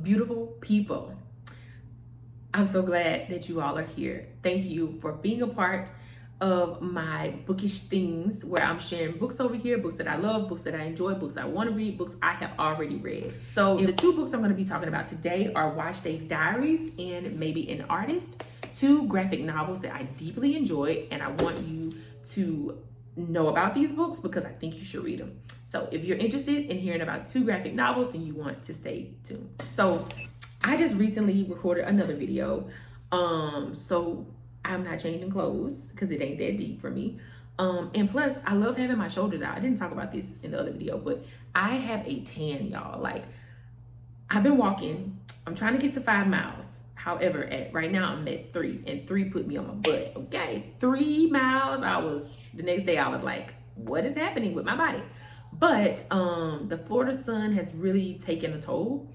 beautiful people. I'm so glad that you all are here. Thank you for being a part of my bookish things, where I'm sharing books over here, books that I love, books that I enjoy, books I want to read, books I have already read. So the two books I'm going to be talking about today are Wash Day Diaries and Maybe an Artist, two graphic novels that I deeply enjoy, and I want you to know about these books because I think you should read them. So if you're interested in hearing about two graphic novels, then you want to stay tuned. So I just recently recorded another video. So I'm not changing clothes because it ain't that deep for me. And plus I love having my shoulders out. I didn't talk about this in the other video, but I have a tan, y'all. Like, I've been walking. I'm trying to get to 5 miles. However, right now I'm at 3, and 3 put me on my butt. Okay, 3 miles. The next day I was like, what is happening with my body? But the Florida sun has really taken a toll,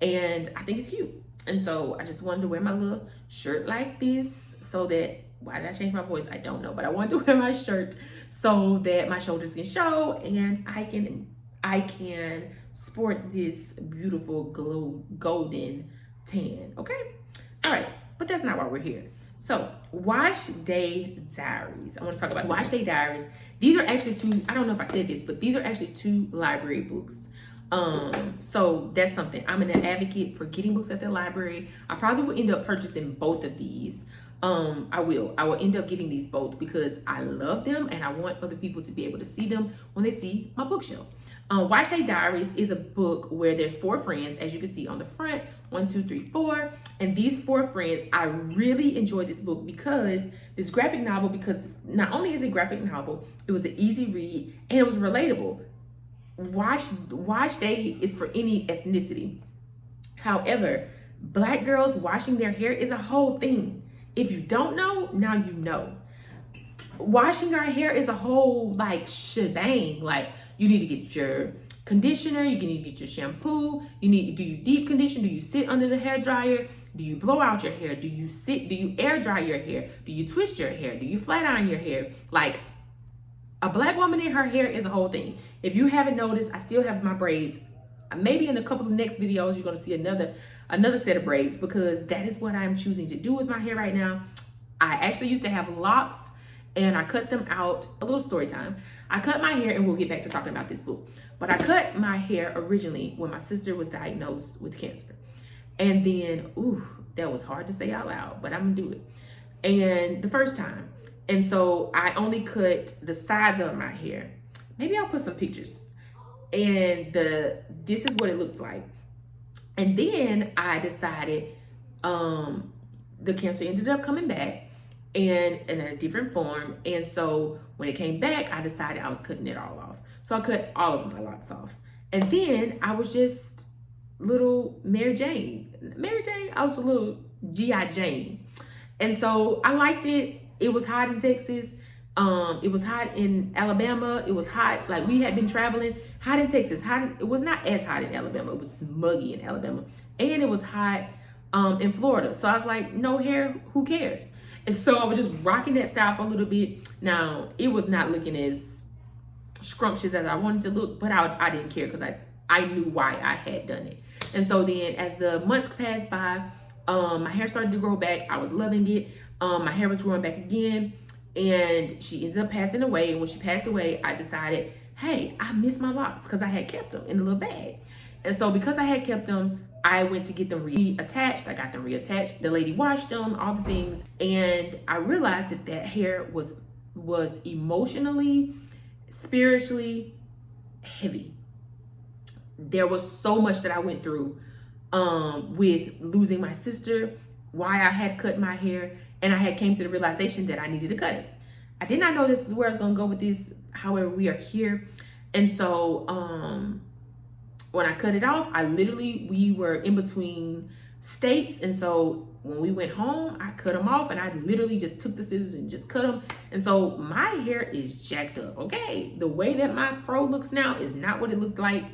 and I think it's cute. And so I just wanted to wear my little shirt like this so that, why did I change my voice? I don't know, but I wanted to wear my shirt so that my shoulders can show and I can sport this beautiful golden tan. Okay, all right, but that's not why we're here. So Wash Day Diaries. I want to talk about Wash Day Diaries. These are actually two, I don't know if I said this, but these are actually 2 library books. So that's something. I'm an advocate for getting books at the library. I probably will end up purchasing both of these. I will end up getting these both because I love them and I want other people to be able to see them when they see my bookshelf. Wash Day Diaries is a book where there's 4 friends, as you can see on the front, 1, 2, 3, 4. And these 4 friends, I really enjoyed this book because this graphic novel, because not only is it a graphic novel, it was an easy read and it was relatable. Wash Day is for any ethnicity. However, Black girls washing their hair is a whole thing. If you don't know, now you know. Washing our hair is a whole like shebang. Like, you need to get your conditioner, you need to get your shampoo, do you deep condition? Do you sit under the hair dryer? Do you blow out your hair? Do you air dry your hair? Do you twist your hair? Do you flat iron your hair? Like, a Black woman in her hair is a whole thing. If you haven't noticed, I still have my braids. Maybe in a couple of next videos, you're gonna see another set of braids because that is what I'm choosing to do with my hair right now. I actually used to have locks and I cut them out. A little story time. I cut my hair, and we'll get back to talking about this book. But I cut my hair originally when my sister was diagnosed with cancer. And then, ooh, that was hard to say out loud, but I'm gonna do it. And the first time. And so I only cut the sides of my hair. Maybe I'll put some pictures. And this is what it looked like. And then I decided the cancer ended up coming back and in a different form. And so when it came back, I decided I was cutting it all off. So I cut all of my locks off. And then I was just little Mary Jane. I was a little G.I. Jane. And so I liked it. It was hot in Texas. It was hot in Alabama. It was hot, like we had been traveling. Hot in Texas. It was not as hot in Alabama. It was muggy in Alabama. And it was hot in Florida. So I was like, no hair, who cares? And so I was just rocking that style for a little bit. Now, it was not looking as scrumptious as I wanted to look, but I didn't care because I knew why I had done it. And so then as the months passed by, my hair started to grow back. I was loving it. My hair was growing back again, and she ended up passing away. And when she passed away, I decided, hey, I miss my locks because I had kept them in a little bag. And so because I had kept them, I went to get them reattached. I got them reattached. The lady washed them, all the things. And I realized that hair was emotionally, spiritually heavy. There was so much that I went through with losing my sister, why I had cut my hair, and I had came to the realization that I needed to cut it. I did not know this is where I was gonna go with this. However, we are here. And so when I cut it off, we were in between states. And so when we went home, I cut them off, and I literally just took the scissors and just cut them. And so my hair is jacked up, okay? The way that my fro looks now is not what it looked like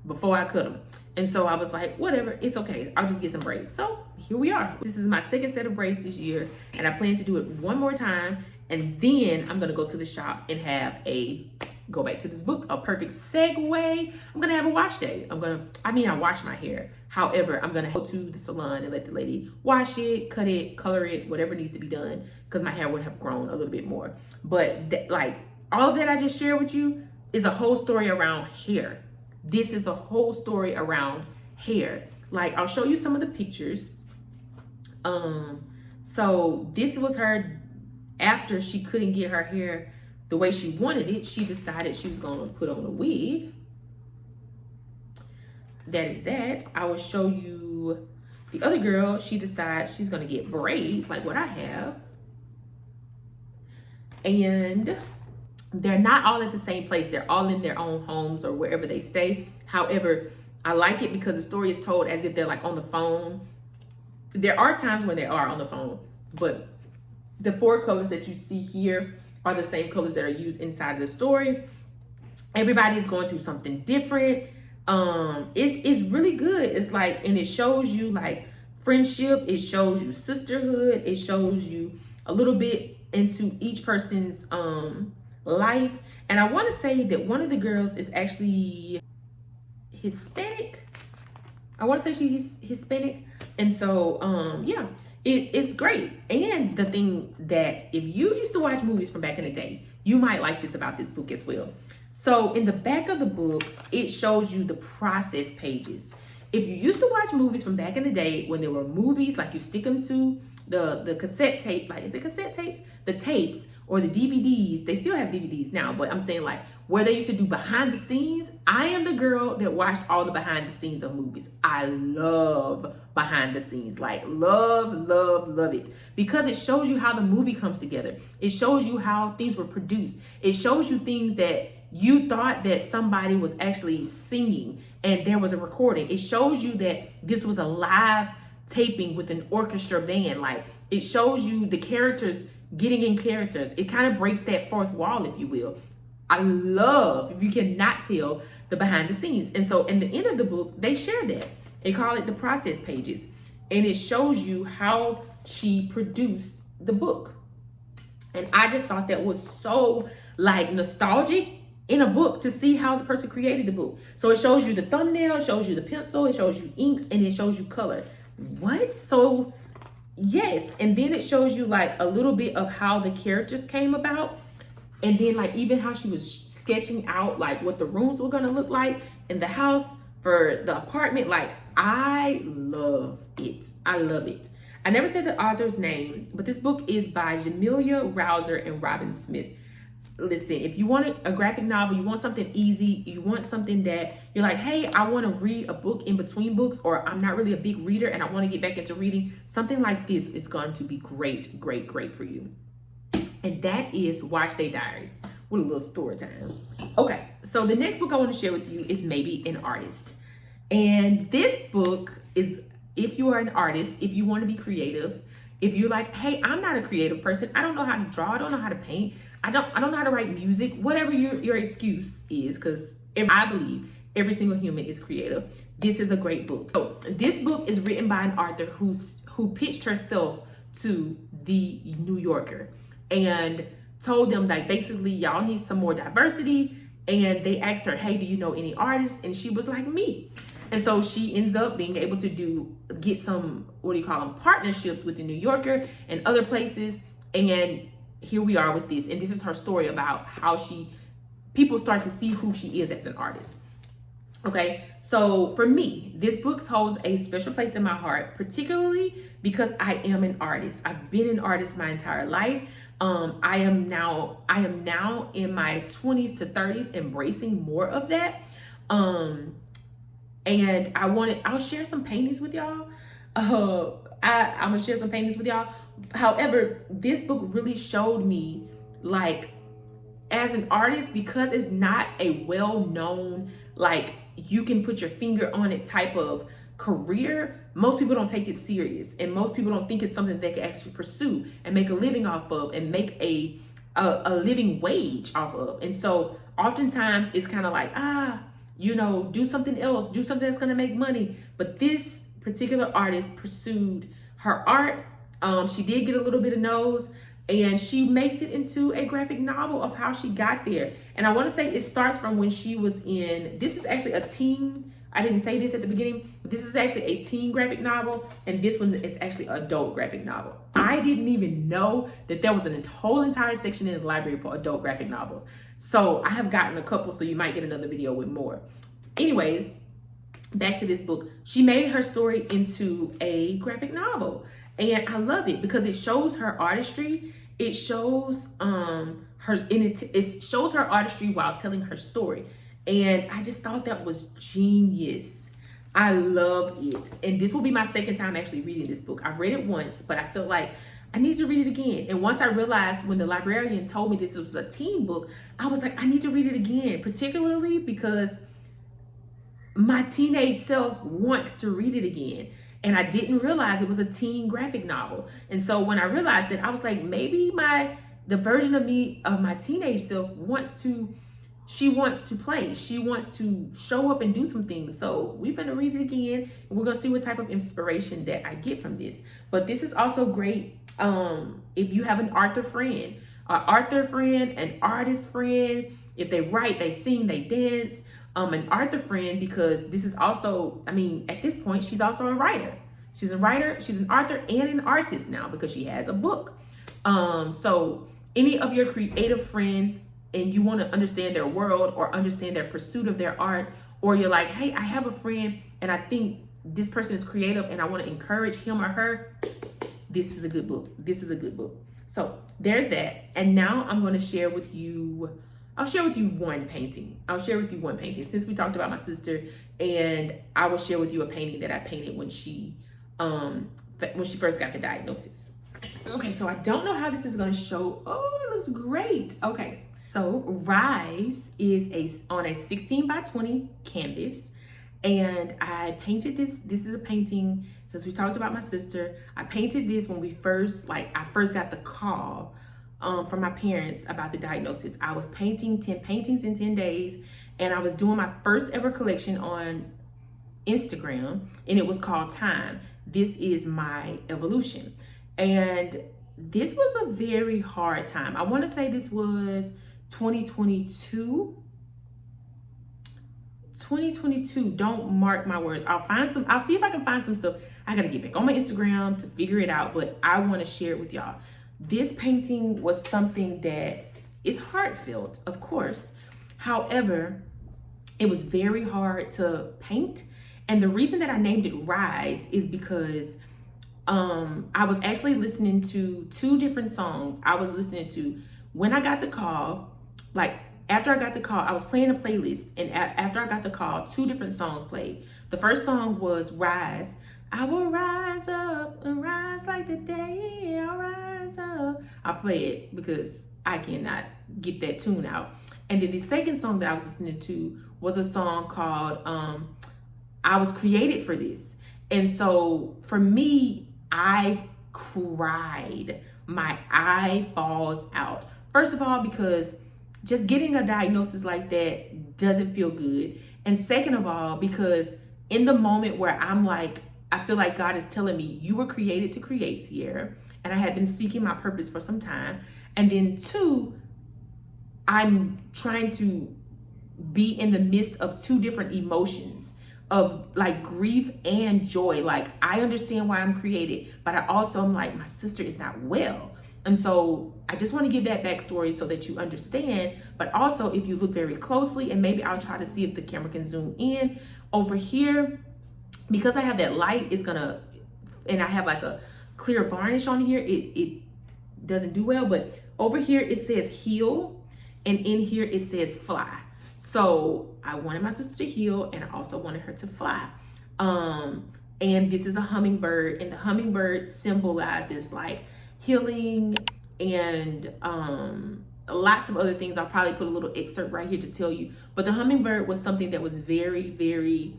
before I cut them. And so I was like, whatever, it's okay. I'll just get some braids. So here we are. This is my second set of braids this year, and I plan to do it one more time. And then I'm gonna go to the shop and have a go back to this book, a perfect segue. I'm gonna have a wash day. I wash my hair. However, I'm gonna go to the salon and let the lady wash it, cut it, color it, whatever needs to be done, because my hair would have grown a little bit more. But like all of that I just shared with you is a whole story around hair. This is a whole story around hair. Like, I'll show you some of the pictures. So this was her after she couldn't get her hair the way she wanted it. She decided she was gonna put on a wig. That is that. I will show you the other girl. She decides she's gonna get braids like what I have. And they're not all at the same place. They're all in their own homes or wherever they stay. However, I like it because the story is told as if they're like on the phone. There are times when they are on the phone, but the 4 colors that you see here are the same colors that are used inside of the story. Everybody is going through something different. It's really good. It's like, and it shows you like friendship. It shows you sisterhood. It shows you a little bit into each person's life. And I want to say that one of the girls is actually Hispanic. I want to say she's Hispanic. And so, yeah, it's great. And the thing that if you used to watch movies from back in the day, you might like this about this book as well. So in the back of the book, it shows you the process pages. If you used to watch movies from back in the day, when there were movies, like you stick them to the cassette tape, like, is it cassette tapes? The tapes or the DVDs. They still have DVDs now, but I'm saying like where they used to do behind the scenes. I am the girl that watched all the behind the scenes of movies. I love behind the scenes, like love it, because it shows you how the movie comes together. It shows you how things were produced. It shows you things that you thought that somebody was actually singing and there was a recording. It shows you that this was a live taping with an orchestra band. Like, it shows you the characters getting in characters. It kind of breaks that fourth wall, if you will. I love, if you cannot tell, the behind the scenes. And so in the end of the book, they share that. They call it the process pages. And it shows you how she produced the book. And I just thought that was so like nostalgic in a book to see how the person created the book. So it shows you the thumbnail, it shows you the pencil, it shows you inks, and it shows you color. What? So yes. And then it shows you like a little bit of how the characters came about. And then like even how she was sketching out like what the rooms were gonna look like in the house for the apartment. Like, I love it. I love it. I never said the author's name, but this book is by Jamelia Rouser and Robin Smith. Listen, if you want a graphic novel, you want something easy, you want something that you're like, hey, I want to read a book in between books, or I'm not really a big reader and I want to get back into reading, something like this is going to be great for you. And that is Wash Day Diaries with a little story time. Okay, so the next book I want to share with you is Maybe an Artist. And this book is, if you are an artist, if you want to be creative, if you're like, hey, I'm not a creative person, I don't know how to draw, I don't know how to paint, I don't know how to write music, whatever your excuse is, because I believe every single human is creative, this is a great book. So this book is written by an author who pitched herself to the New Yorker and told them like, basically, y'all need some more diversity. And they asked her, hey, do you know any artists? And she was like, me. And so she ends up being able to get some, partnerships with the New Yorker and other places. And here we are with this. And this is her story about how people start to see who she is as an artist. Okay, so for me, this book holds a special place in my heart, particularly because I am an artist. I've been an artist my entire life. I am now in my 20s to 30s embracing more of that. And I'll share some paintings with y'all. I'm gonna share some paintings with y'all. However, this book really showed me, like, as an artist, because it's not a well-known, like, you can put your finger on it type of career, most people don't take it serious, and most people don't think it's something they can actually pursue and make a living off of and make a living wage off of. And so oftentimes it's kind of like, do something else, do something that's gonna make money. But this particular artist pursued her art. She did get a little bit of nose, And she makes it into a graphic novel of how she got there. And I want to say it starts from when she was in, this is actually a teen, I didn't say this at the beginning, but this is actually a teen graphic novel, and this one is actually an adult graphic novel. I didn't even know that there was a whole entire section in the library for adult graphic novels. So I have gotten a couple, so you might get another video with more. Anyways, back to this book. She made her story into a graphic novel, and I love it because it shows her artistry. It shows it shows her artistry while telling her story. And I just thought that was genius. I love it. And this will be my second time actually reading this book. I've read it once, but I feel like I need to read it again. And once I realized when the librarian told me this was a teen book, I was like, I need to read it again, particularly because my teenage self wants to read it again. And I didn't realize it was a teen graphic novel. And so when I realized it, I was like, maybe the version of me of my teenage self wants to play. She wants to show up and do some things. So we're going to read it again, and we're going to see what type of inspiration that I get from this. But this is also great if you have an author friend, an artist friend, if they write, they sing, they dance, an author friend, because this is also, I mean, at this point, she's also a writer. She's a writer, she's an author and an artist now because she has a book. So any of your creative friends, and you want to understand their world or understand their pursuit of their art, or you're like, hey, I have a friend and I think this person is creative and I want to encourage him or her, this is a good book. This is a good book. So there's that. And now I'm going to share with you, I'll share with you one painting. Since we talked about my sister, and I will share with you a painting that I painted when she first got the diagnosis. Okay, so I don't know how this is going to show. Oh, it looks great. Okay. So Rise is on a 16 by 20 canvas, and I painted this. This is a painting, since we talked about my sister, I painted this when I first got the call from my parents about the diagnosis. I was painting 10 paintings in 10 days, and I was doing my first ever collection on Instagram, and it was called Time. This is my evolution. And this was a very hard time. I want to say this was 2022. Don't mark my words. I'll see if I can find some stuff. I gotta get back on my Instagram to figure it out, but I want to share it with y'all. This painting was something that is heartfelt, of course. However, it was very hard to paint. And the reason that I named it Rise is because I was actually listening to two different songs. I was listening to when I got the call, like after I got the call, I was playing a playlist, and after I got the call, two different songs played. The first song was Rise. I will rise up and rise like the day. I'll rise up. I'll play it because I cannot get that tune out. And then the second song that I was listening to was a song called I Was Created for This. And so for me, I cried my eyeballs out. First of all, because just getting a diagnosis like that doesn't feel good. And second of all, because in the moment where I'm like, I feel like God is telling me, you were created to create, Sierra. And I had been seeking my purpose for some time. And then two, I'm trying to be in the midst of two different emotions of like grief and joy. Like, I understand why I'm created, but I also am like, my sister is not well. And so I just want to give that backstory so that you understand. But also, if you look very closely, and maybe I'll try to see if the camera can zoom in over here, because I have that light, it's gonna, and I have like a clear varnish on here, it doesn't do well. But over here it says heal, and in here it says fly. So I wanted my sister to heal, and I also wanted her to fly. And this is a hummingbird, and the hummingbird symbolizes like healing and lots of other things. I'll probably put a little excerpt right here to tell you. But the hummingbird was something that was very, very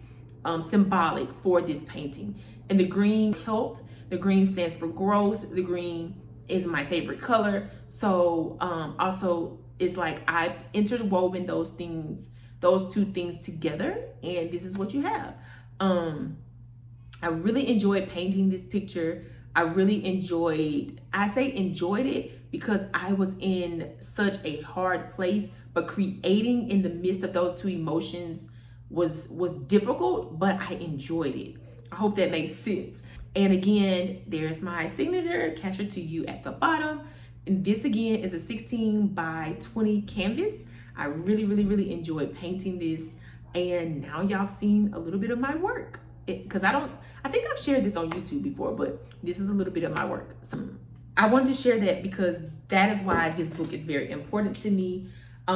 symbolic for this painting. And the green, health, the green stands for growth. The green is my favorite color. So also it's like I've interwoven those things, those two things together, and this is what you have. I really enjoyed painting this picture. I really enjoyed it because I was in such a hard place, but creating in the midst of those two emotions was difficult, but I enjoyed it. I hope that makes sense. And again, there's my signature, Captured to You at the bottom. And this again is a 16 by 20 canvas. I really enjoyed painting this. And now y'all seen a little bit of my work. Because I think I've shared this on YouTube before, but this is a little bit of my work. So I wanted to share that because that is why this book is very important to me. I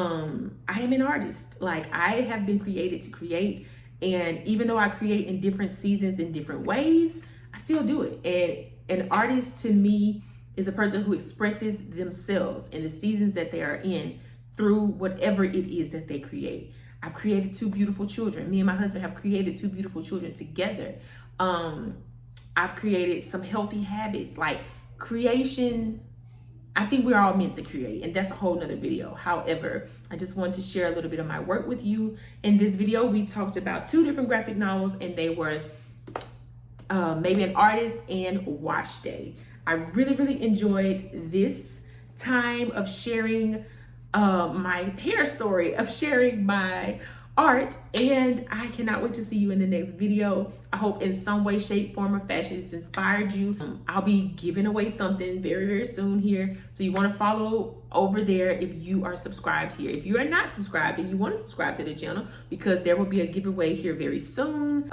am an artist. Like, I have been created to create. And even though I create in different seasons in different ways, I still do it. And an artist to me is a person who expresses themselves in the seasons that they are in through whatever it is that they create. I've created 2 beautiful children. Me and my husband have created 2 beautiful children together. I've created some healthy habits. Like, creation, I think we're all meant to create, and that's a whole nother video. However, I just wanted to share a little bit of my work with you. In this video, we talked about 2 different graphic novels, and they were Maybe an Artist and Wash Day. I really enjoyed this time of sharing my hair story, of sharing my art, and I cannot wait to see you in the next video. I hope in some way, shape, form, or fashion it's inspired you. I'll be giving away something very soon here, so you want to follow over there if you are subscribed here. If you are not subscribed and you want to subscribe to the channel, because there will be a giveaway here very soon.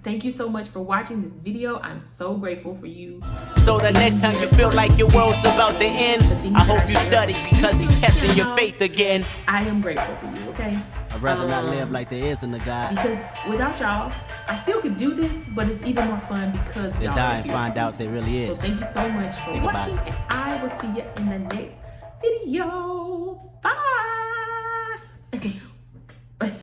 Thank you so much for watching this video. I'm so grateful for you. So the next time you feel like your world's about to end, I hope you study, because he's testing your faith again. I am grateful for you, okay? I'd rather not live like there isn't a God. Because without y'all, I still could do this, but it's even more fun because y'all die are and here. find out there really is. So thank you so much for watching, and I will see you in the next video. Bye.